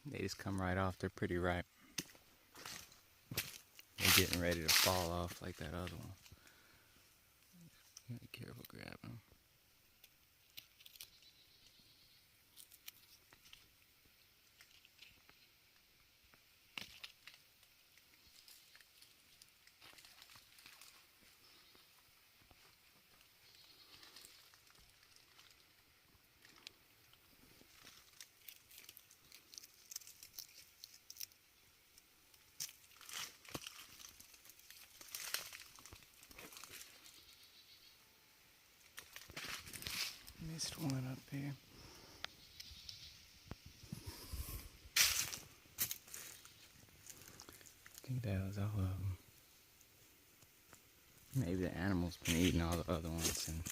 They just come right off. They're pretty ripe. They're getting ready to fall off like that other one. Be careful grabbing them. Missed one up here. I think that was all of them. Maybe the animals been eating all the other ones and